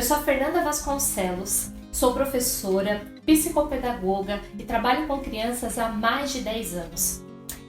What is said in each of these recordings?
sou a Fernanda Vasconcelos, sou professora, psicopedagoga e trabalho com crianças há mais de 10 anos.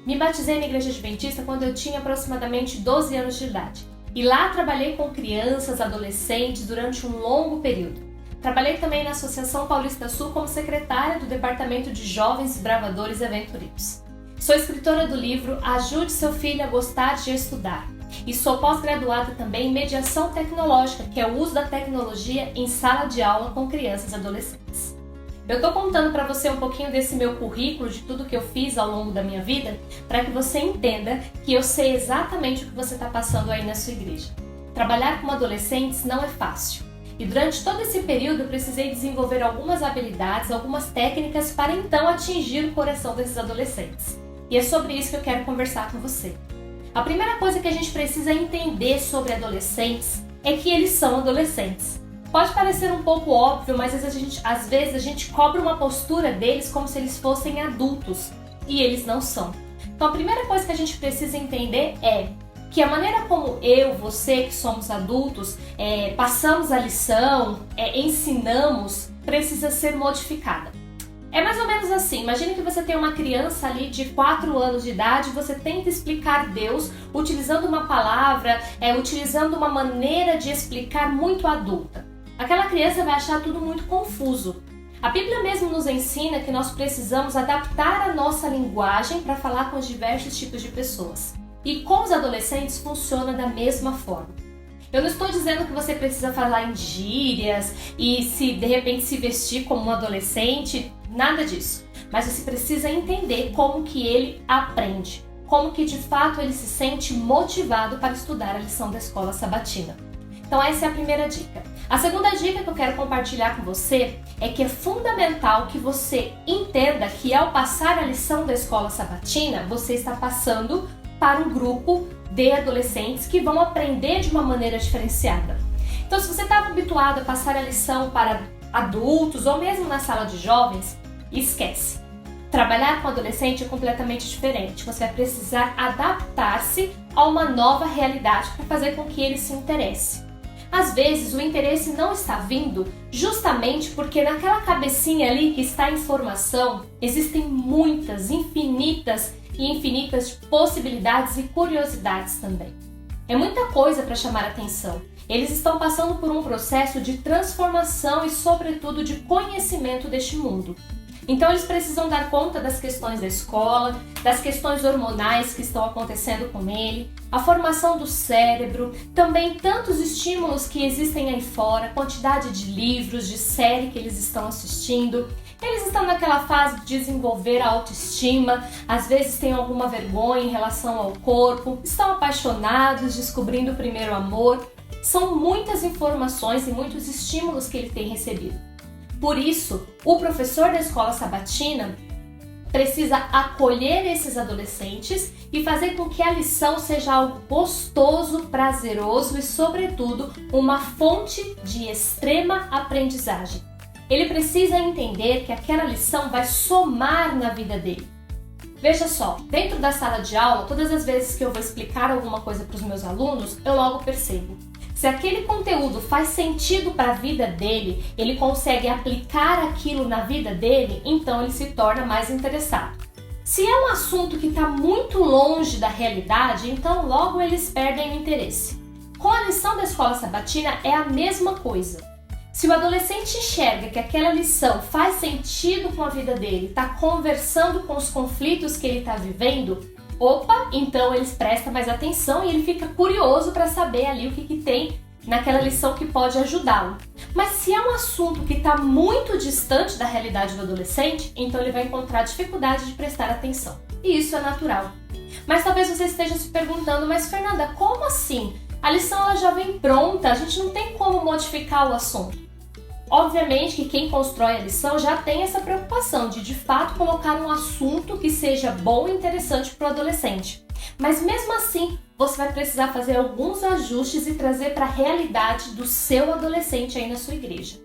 Me batizei na Igreja Adventista quando eu tinha aproximadamente 12 anos de idade. E lá trabalhei com crianças, adolescentes durante um longo período. Trabalhei também na Associação Paulista Sul como secretária do Departamento de Jovens Bravadores e Aventureiros. Sou escritora do livro Ajude Seu Filho a Gostar de Estudar. E sou pós-graduada também em Mediação Tecnológica, que é o uso da tecnologia em sala de aula com crianças e adolescentes. Eu estou contando para você um pouquinho desse meu currículo, de tudo que eu fiz ao longo da minha vida, para que você entenda que eu sei exatamente o que você está passando aí na sua igreja. Trabalhar com adolescentes não é fácil. E durante todo esse período eu precisei desenvolver algumas habilidades, algumas técnicas para então atingir o coração desses adolescentes. E é sobre isso que eu quero conversar com você. A primeira coisa que a gente precisa entender sobre adolescentes é que eles são adolescentes. Pode parecer um pouco óbvio, mas às vezes a gente cobra uma postura deles como se eles fossem adultos, e eles não são. Então a primeira coisa que a gente precisa entender é que a maneira como eu, você que somos adultos, passamos a lição, ensinamos, precisa ser modificada. É mais ou menos assim, imagine que você tem uma criança ali de 4 anos de idade e você tenta explicar Deus utilizando uma palavra, utilizando uma maneira de explicar muito adulta. Aquela criança vai achar tudo muito confuso. A Bíblia mesmo nos ensina que nós precisamos adaptar a nossa linguagem para falar com os diversos tipos de pessoas. E com os adolescentes funciona da mesma forma. Eu não estou dizendo que você precisa falar em gírias e de repente se vestir como um adolescente, nada disso. Mas você precisa entender como que ele aprende, como que de fato ele se sente motivado para estudar a lição da escola sabatina. Então essa é a primeira dica. A segunda dica que eu quero compartilhar com você é que é fundamental que você entenda que ao passar a lição da escola sabatina, você está passando para um grupo de adolescentes que vão aprender de uma maneira diferenciada. Então, se você estava habituado a passar a lição para adultos ou mesmo na sala de jovens, esquece. Trabalhar com adolescente é completamente diferente. Você vai precisar adaptar-se a uma nova realidade para fazer com que ele se interesse. Às vezes, o interesse não está vindo justamente porque naquela cabecinha ali que está a informação, existem muitas, infinitas possibilidades e curiosidades também. É muita coisa para chamar a atenção. Eles estão passando por um processo de transformação e, sobretudo, de conhecimento deste mundo. Então, eles precisam dar conta das questões da escola, das questões hormonais que estão acontecendo com ele, a formação do cérebro, também tantos estímulos que existem aí fora, quantidade de livros, de série que eles estão assistindo. Eles estão naquela fase de desenvolver a autoestima, às vezes têm alguma vergonha em relação ao corpo, estão apaixonados, descobrindo o primeiro amor. São muitas informações e muitos estímulos que ele tem recebido. Por isso, o professor da escola sabatina precisa acolher esses adolescentes e fazer com que a lição seja algo gostoso, prazeroso e, sobretudo, uma fonte de extrema aprendizagem. Ele precisa entender que aquela lição vai somar na vida dele. Veja só, dentro da sala de aula, todas as vezes que eu vou explicar alguma coisa para os meus alunos, eu logo percebo. Se aquele conteúdo faz sentido para a vida dele, ele consegue aplicar aquilo na vida dele, então ele se torna mais interessado. Se é um assunto que está muito longe da realidade, então logo eles perdem o interesse. Com a lição da escola sabatina é a mesma coisa. Se o adolescente enxerga que aquela lição faz sentido com a vida dele, está conversando com os conflitos que ele está vivendo, então eles prestam mais atenção e ele fica curioso para saber ali o que tem naquela lição que pode ajudá-lo. Mas se é um assunto que está muito distante da realidade do adolescente, então ele vai encontrar dificuldade de prestar atenção. E isso é natural. Mas talvez você esteja se perguntando, mas Fernanda, como assim? A lição ela já vem pronta, a gente não tem como modificar o assunto. Obviamente que quem constrói a lição já tem essa preocupação de fato colocar um assunto que seja bom e interessante para o adolescente. Mas mesmo assim, você vai precisar fazer alguns ajustes e trazer para a realidade do seu adolescente aí na sua igreja.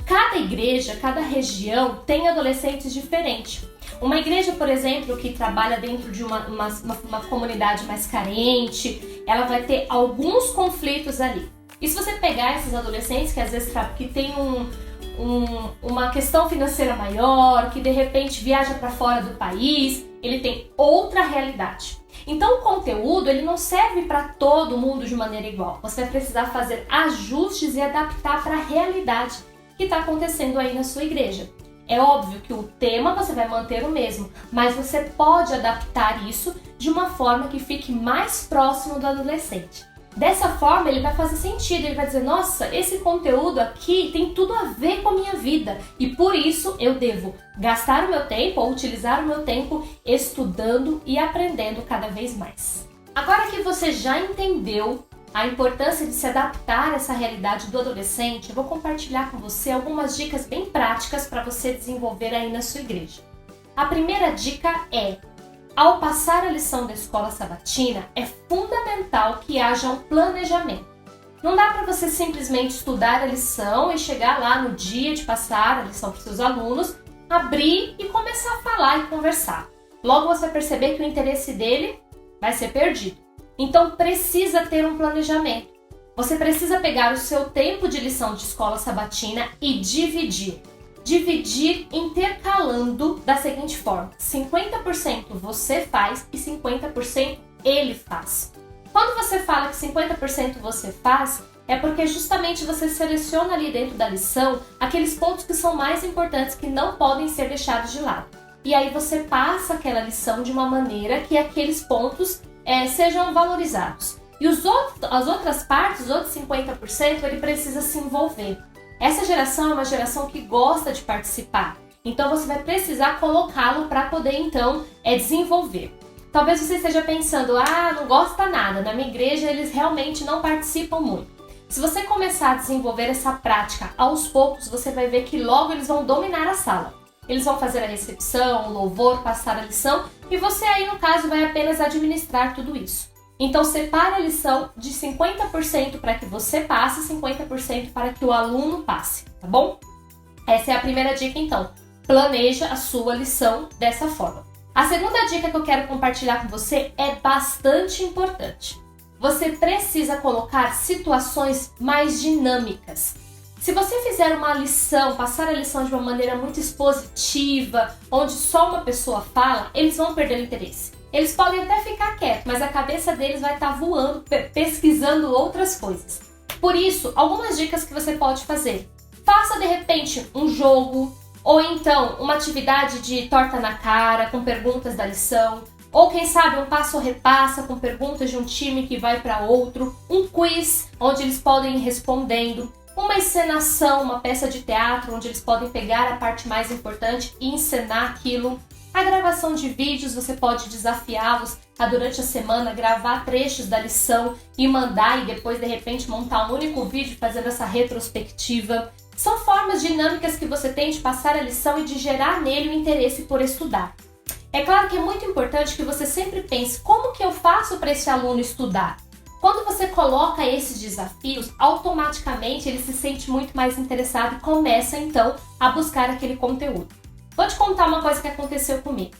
Cada igreja, cada região tem adolescentes diferentes. Uma igreja, por exemplo, que trabalha dentro de uma comunidade mais carente, ela vai ter alguns conflitos ali. E se você pegar esses adolescentes que às vezes que tem uma questão financeira maior, que de repente viaja para fora do país, ele tem outra realidade. Então o conteúdo ele não serve para todo mundo de maneira igual. Você vai precisar fazer ajustes e adaptar para a realidade que está acontecendo aí na sua igreja. É óbvio que o tema você vai manter o mesmo, mas você pode adaptar isso de uma forma que fique mais próximo do adolescente. Dessa forma ele vai fazer sentido, ele vai dizer, nossa, esse conteúdo aqui tem tudo a ver com a minha vida e por isso eu devo gastar o meu tempo ou utilizar o meu tempo estudando e aprendendo cada vez mais. Agora que você já entendeu a importância de se adaptar a essa realidade do adolescente, eu vou compartilhar com você algumas dicas bem práticas para você desenvolver aí na sua igreja. A primeira dica é: ao passar a lição da escola sabatina, é fundamental que haja um planejamento. Não dá para você simplesmente estudar a lição e chegar lá no dia de passar a lição para os seus alunos, abrir e começar a falar e conversar. Logo você vai perceber que o interesse dele vai ser perdido. Então precisa ter um planejamento. Você precisa pegar o seu tempo de lição de escola sabatina e dividir intercalando da seguinte forma: 50% você faz e 50% ele faz. Quando você fala que 50% você faz, é porque justamente você seleciona ali dentro da lição aqueles pontos que são mais importantes, que não podem ser deixados de lado. E aí você passa aquela lição de uma maneira que aqueles pontos sejam valorizados. E as outras partes, os outros 50%, ele precisa se envolver. Essa geração é uma geração que gosta de participar, então você vai precisar colocá-lo para poder então desenvolver. Talvez você esteja pensando, não gosta nada, na minha igreja eles realmente não participam muito. Se você começar a desenvolver essa prática aos poucos, você vai ver que logo eles vão dominar a sala. Eles vão fazer a recepção, o louvor, passar a lição e você aí no caso vai apenas administrar tudo isso. Então separa a lição de 50% para que você passe e 50% para que o aluno passe, tá bom? Essa é a primeira dica então. Planeja a sua lição dessa forma. A segunda dica que eu quero compartilhar com você é bastante importante. Você precisa colocar situações mais dinâmicas. Se você fizer uma lição, passar a lição de uma maneira muito expositiva, onde só uma pessoa fala, eles vão perder o interesse. Eles podem até ficar quietos, mas a cabeça deles vai estar voando, pesquisando outras coisas. Por isso, algumas dicas que você pode fazer. Faça de repente um jogo, ou então uma atividade de torta na cara, com perguntas da lição, ou quem sabe um passo ou repassa com perguntas de um time que vai para outro, um quiz onde eles podem ir respondendo, uma encenação, uma peça de teatro onde eles podem pegar a parte mais importante e encenar aquilo. A gravação de vídeos, você pode desafiá-los a durante a semana gravar trechos da lição e mandar e depois de repente montar um único vídeo fazendo essa retrospectiva. São formas dinâmicas que você tem de passar a lição e de gerar nele o interesse por estudar. É claro que é muito importante que você sempre pense como que eu faço para esse aluno estudar. Quando você coloca esses desafios, automaticamente ele se sente muito mais interessado e começa então a buscar aquele conteúdo. Vou te contar uma coisa que aconteceu comigo.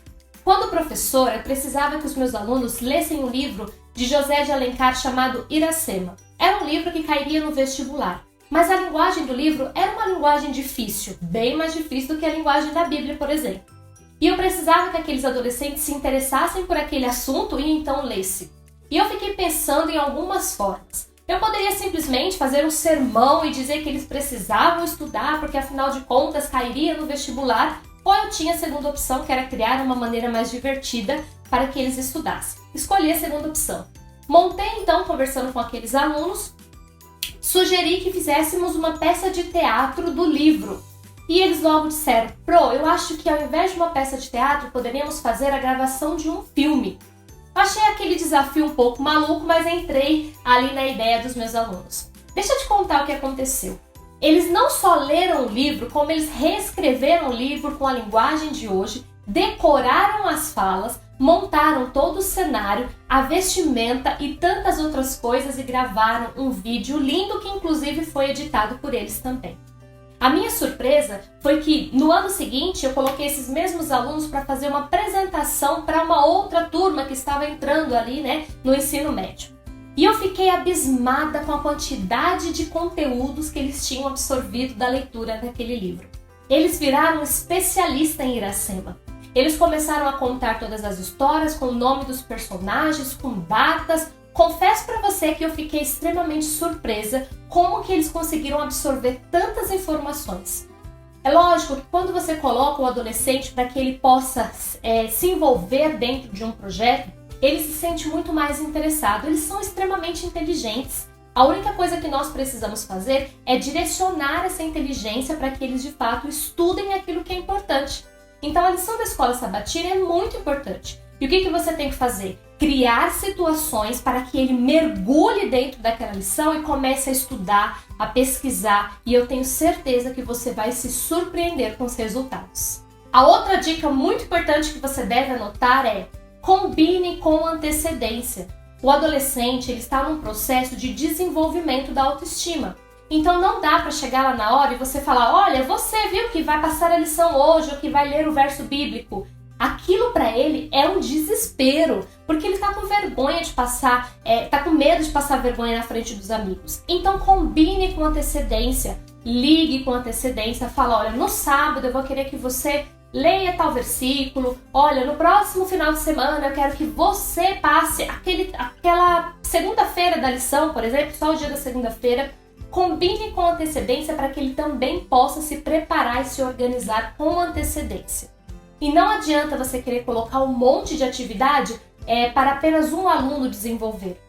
Quando professora, eu precisava que os meus alunos lessem um livro de José de Alencar chamado Iracema. Era um livro que cairia no vestibular, mas a linguagem do livro era uma linguagem difícil, bem mais difícil do que a linguagem da Bíblia, por exemplo. E eu precisava que aqueles adolescentes se interessassem por aquele assunto e então lessem. E eu fiquei pensando em algumas formas. Eu poderia simplesmente fazer um sermão e dizer que eles precisavam estudar porque afinal de contas cairia no vestibular, ou eu tinha a segunda opção, que era criar uma maneira mais divertida para que eles estudassem. Escolhi a segunda opção. Montei então, conversando com aqueles alunos, sugeri que fizéssemos uma peça de teatro do livro. E eles logo disseram, eu acho que ao invés de uma peça de teatro, poderíamos fazer a gravação de um filme. Achei aquele desafio um pouco maluco, mas entrei ali na ideia dos meus alunos. Deixa eu te contar o que aconteceu. Eles não só leram o livro, como eles reescreveram o livro com a linguagem de hoje, decoraram as falas, montaram todo o cenário, a vestimenta e tantas outras coisas e gravaram um vídeo lindo que inclusive foi editado por eles também. A minha surpresa foi que no ano seguinte eu coloquei esses mesmos alunos para fazer uma apresentação para uma outra turma que estava entrando ali, no ensino médio. E eu fiquei abismada com a quantidade de conteúdos que eles tinham absorvido da leitura daquele livro. Eles viraram especialistas em Iracema. Eles começaram a contar todas as histórias com o nome dos personagens, com datas. Confesso para você que eu fiquei extremamente surpresa como que eles conseguiram absorver tantas informações. É lógico que quando você coloca o adolescente para que ele possa se envolver dentro de um projeto, ele se sente muito mais interessado. Eles são extremamente inteligentes. A única coisa que nós precisamos fazer é direcionar essa inteligência para que eles de fato estudem aquilo que é importante. Então a lição da escola sabatina é muito importante. E o que você tem que fazer? Criar situações para que ele mergulhe dentro daquela lição e comece a estudar, a pesquisar, e eu tenho certeza que você vai se surpreender com os resultados. A outra dica muito importante que você deve anotar é: combine com antecedência. O adolescente ele está num processo de desenvolvimento da autoestima. Então não dá para chegar lá na hora e você falar: olha, você viu que vai passar a lição hoje ou que vai ler o verso bíblico. Aquilo para ele é um desespero, porque ele está com vergonha de passar, está com medo de passar vergonha na frente dos amigos. Então combine com antecedência, ligue com antecedência, fala: olha, no sábado eu vou querer que você leia tal versículo, olha, no próximo final de semana eu quero que você passe aquela segunda-feira da lição, por exemplo, só o dia da segunda-feira. Combine com antecedência para que ele também possa se preparar e se organizar com antecedência. E não adianta você querer colocar um monte de atividade para apenas um aluno desenvolver.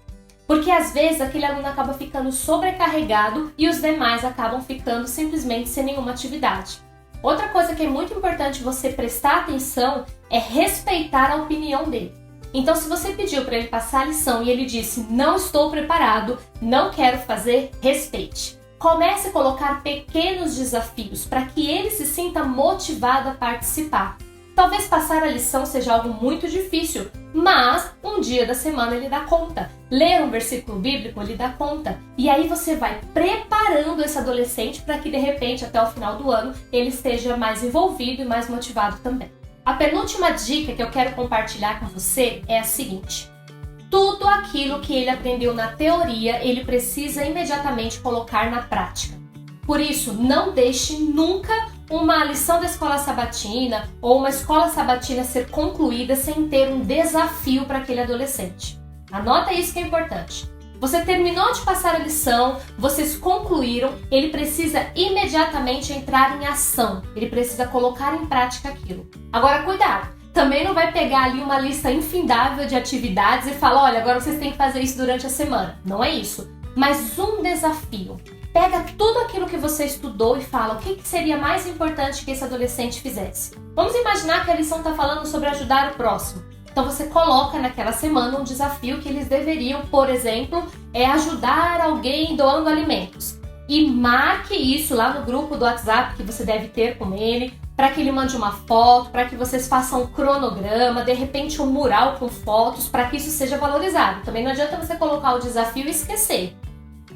Porque às vezes aquele aluno acaba ficando sobrecarregado e os demais acabam ficando simplesmente sem nenhuma atividade. Outra coisa que é muito importante você prestar atenção é respeitar a opinião dele. Então, se você pediu para ele passar a lição e ele disse: não estou preparado, não quero fazer, respeite. Comece a colocar pequenos desafios para que ele se sinta motivado a participar. Talvez passar a lição seja algo muito difícil, mas um dia da semana ele dá conta. Ler um versículo bíblico ele dá conta. E aí você vai preparando esse adolescente para que de repente até o final do ano ele esteja mais envolvido e mais motivado também. A penúltima dica que eu quero compartilhar com você é a seguinte: tudo aquilo que ele aprendeu na teoria ele precisa imediatamente colocar na prática. Por isso, não deixe nunca uma lição da escola sabatina ou uma escola sabatina ser concluída sem ter um desafio para aquele adolescente. Anota isso que é importante. Você terminou de passar a lição, vocês concluíram, ele precisa imediatamente entrar em ação, ele precisa colocar em prática aquilo. Agora, cuidado, também não vai pegar ali uma lista infindável de atividades e falar: olha, agora vocês têm que fazer isso durante a semana. Não é isso, mas um desafio. Pega tudo aquilo que você estudou e fala: o que seria mais importante que esse adolescente fizesse? Vamos imaginar que a lição está falando sobre ajudar o próximo. Então você coloca naquela semana um desafio que eles deveriam, por exemplo, ajudar alguém doando alimentos. E marque isso lá no grupo do WhatsApp que você deve ter com ele, para que ele mande uma foto, para que vocês façam um cronograma, de repente um mural com fotos, para que isso seja valorizado. Também não adianta você colocar o desafio e esquecer.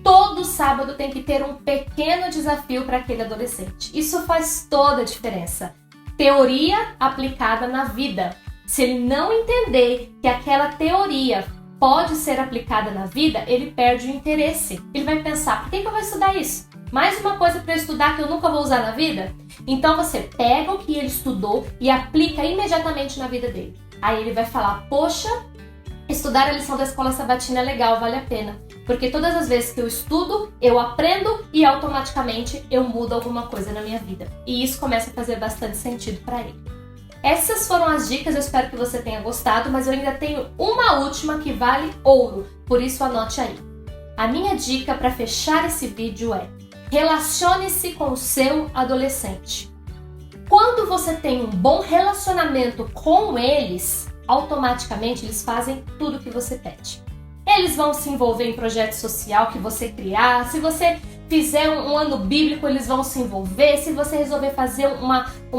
Todo sábado tem que ter um pequeno desafio para aquele adolescente. Isso faz toda a diferença. Teoria aplicada na vida. Se ele não entender que aquela teoria pode ser aplicada na vida, ele perde o interesse. Ele vai pensar: por que eu vou estudar isso? Mais uma coisa para eu estudar que eu nunca vou usar na vida? Então você pega o que ele estudou e aplica imediatamente na vida dele. Aí ele vai falar: poxa, estudar a lição da escola sabatina é legal, vale a pena. Porque todas as vezes que eu estudo, eu aprendo e automaticamente eu mudo alguma coisa na minha vida. E isso começa a fazer bastante sentido para ele. Essas foram as dicas, eu espero que você tenha gostado, mas eu ainda tenho uma última que vale ouro, por isso anote aí. A minha dica para fechar esse vídeo é: relacione-se com o seu adolescente. Quando você tem um bom relacionamento com eles, automaticamente eles fazem tudo o que você pede. Eles vão se envolver em projeto social que você criar. Se você fizer um ano bíblico, eles vão se envolver. Se você resolver fazer um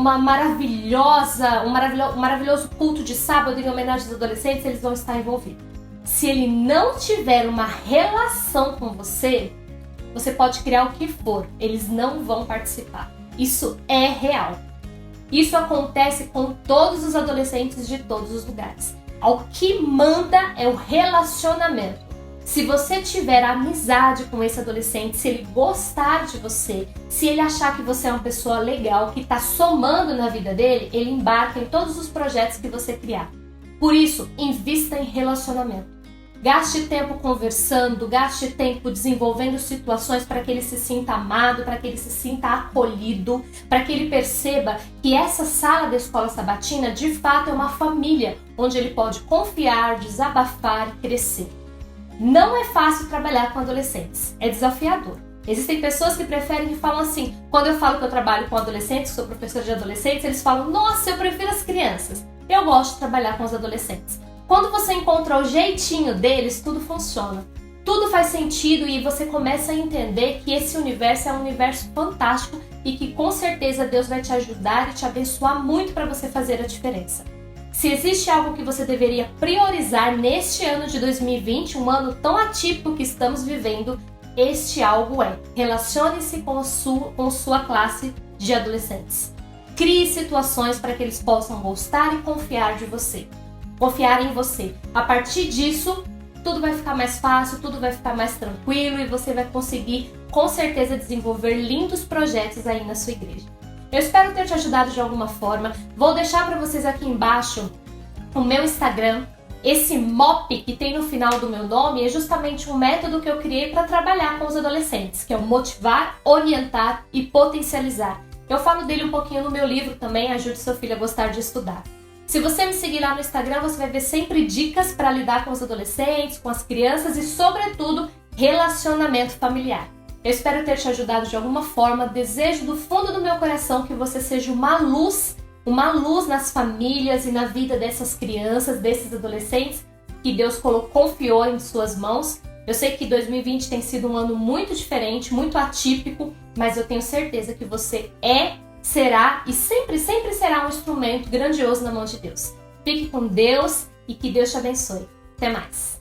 maravilhoso culto de sábado em homenagem aos adolescentes, eles vão estar envolvidos. Se ele não tiver uma relação com você, você pode criar o que for, eles não vão participar. Isso é real. Isso acontece com todos os adolescentes de todos os lugares. O que manda é o relacionamento. Se você tiver amizade com esse adolescente, se ele gostar de você, se ele achar que você é uma pessoa legal, que está somando na vida dele, ele embarca em todos os projetos que você criar. Por isso, invista em relacionamento. Gaste tempo conversando, gaste tempo desenvolvendo situações para que ele se sinta amado, para que ele se sinta acolhido, para que ele perceba que essa sala da escola sabatina de fato é uma família onde ele pode confiar, desabafar e crescer. Não é fácil trabalhar com adolescentes, é desafiador. Existem pessoas que preferem que falam assim, quando eu falo que eu trabalho com adolescentes, sou professora de adolescentes, eles falam, nossa, eu prefiro as crianças. Eu gosto de trabalhar com os adolescentes. Quando você encontra o jeitinho deles, tudo funciona. Tudo faz sentido e você começa a entender que esse universo é um universo fantástico e que com certeza Deus vai te ajudar e te abençoar muito para você fazer a diferença. Se existe algo que você deveria priorizar neste ano de 2020, um ano tão atípico que estamos vivendo, este algo é: relacione-se com sua classe de adolescentes. Crie situações para que eles possam gostar e confiar em você. A partir disso, tudo vai ficar mais fácil, tudo vai ficar mais tranquilo e você vai conseguir, com certeza, desenvolver lindos projetos aí na sua igreja. Eu espero ter te ajudado de alguma forma. Vou deixar para vocês aqui embaixo o meu Instagram. Esse MOP que tem no final do meu nome é justamente um método que eu criei para trabalhar com os adolescentes, que é o motivar, orientar e potencializar. Eu falo dele um pouquinho no meu livro também, Ajude Seu Filho a Gostar de Estudar. Se você me seguir lá no Instagram, você vai ver sempre dicas para lidar com os adolescentes, com as crianças e, sobretudo, relacionamento familiar. Eu espero ter te ajudado de alguma forma. Desejo do fundo do meu coração que você seja uma luz nas famílias e na vida dessas crianças, desses adolescentes que Deus confiou em suas mãos. Eu sei que 2020 tem sido um ano muito diferente, muito atípico, mas eu tenho certeza que você será e sempre será um instrumento grandioso na mão de Deus. Fique com Deus e que Deus te abençoe. Até mais!